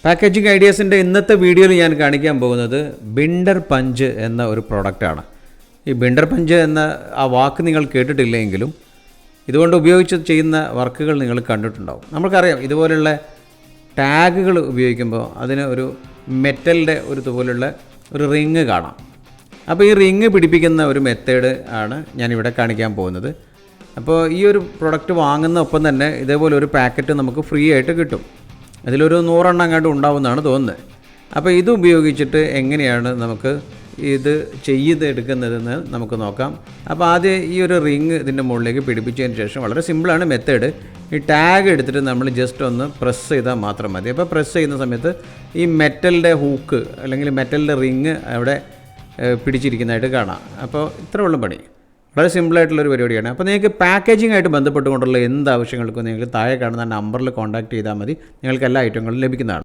Packaging ഐഡിയാസിൻ്റെ ഇന്നത്തെ വീഡിയോയിൽ ഞാൻ കാണിക്കാൻ പോകുന്നത് ബിൻഡർ പഞ്ച് എന്ന ഒരു പ്രോഡക്റ്റാണ്. ഈ ബിൻഡർ പഞ്ച് എന്ന ആ വാക്ക് നിങ്ങൾ കേട്ടിട്ടില്ലെങ്കിലും ഇതുകൊണ്ട് ഉപയോഗിച്ച് ചെയ്യുന്ന വർക്കുകൾ നിങ്ങൾ കണ്ടിട്ടുണ്ടാവും. നമുക്കറിയാം, ഇതുപോലുള്ള ടാഗുകൾ ഉപയോഗിക്കുമ്പോൾ അതിന് ഒരു മെറ്റലിൻ്റെ ഇതുപോലുള്ള ഒരു റിങ് കാണാം. അപ്പോൾ ഈ റിങ് പിടിപ്പിക്കുന്ന ഒരു മെത്തേഡ് ആണ് ഞാനിവിടെ കാണിക്കാൻ പോകുന്നത്. അപ്പോൾ ഈ ഒരു പ്രൊഡക്റ്റ് വാങ്ങുന്ന ഒപ്പം തന്നെ ഇതേപോലെ ഒരു പാക്കറ്റ് നമുക്ക് ഫ്രീ ആയിട്ട് കിട്ടും. അതിലൊരു 100 എണ്ണം അങ്ങോട്ട് ഉണ്ടാവുമെന്നാണ് തോന്നുന്നത്. അപ്പോൾ ഇത് ഉപയോഗിച്ചിട്ട് എങ്ങനെയാണ് നമുക്ക് ഇത് ചെയ്തെടുക്കുന്നതെന്ന് നമുക്ക് നോക്കാം. അപ്പോൾ ആദ്യം ഈ ഒരു റിങ് ഇതിൻ്റെ മുകളിലേക്ക് പിടിപ്പിച്ചതിന് ശേഷം വളരെ സിമ്പിളാണ് മെത്തേഡ്. ഈ ടാഗ് എടുത്തിട്ട് നമ്മൾ ജസ്റ്റ് ഒന്ന് പ്രസ് ചെയ്താൽ മാത്രം മതി. അപ്പോൾ പ്രസ് ചെയ്യുന്ന സമയത്ത് ഈ മെറ്റലിൻ്റെ ഹൂക്ക് അല്ലെങ്കിൽ മെറ്റലിൻ്റെ റിങ് അവിടെ പിടിച്ചിരിക്കുന്നതായിട്ട് കാണാം. അപ്പോൾ ഇത്ര ഉള്ള പണി, വളരെ സിമ്പിളായിട്ടുള്ളൊരു പരിപാടിയാണ്. അപ്പോൾ നിങ്ങൾക്ക് പാക്കേജിംഗ് ആയിട്ട് ബന്ധപ്പെട്ടുകൊണ്ടുള്ള എന്ത് ആവശ്യങ്ങൾക്കും നിങ്ങൾക്ക് താഴെ കാണുന്ന നമ്പറിൽ കോൺടാക്റ്റ് ചെയ്താൽ മതി. നിങ്ങൾക്ക് എല്ലാ ഐറ്റങ്ങളും ലഭിക്കുന്നതാണ്.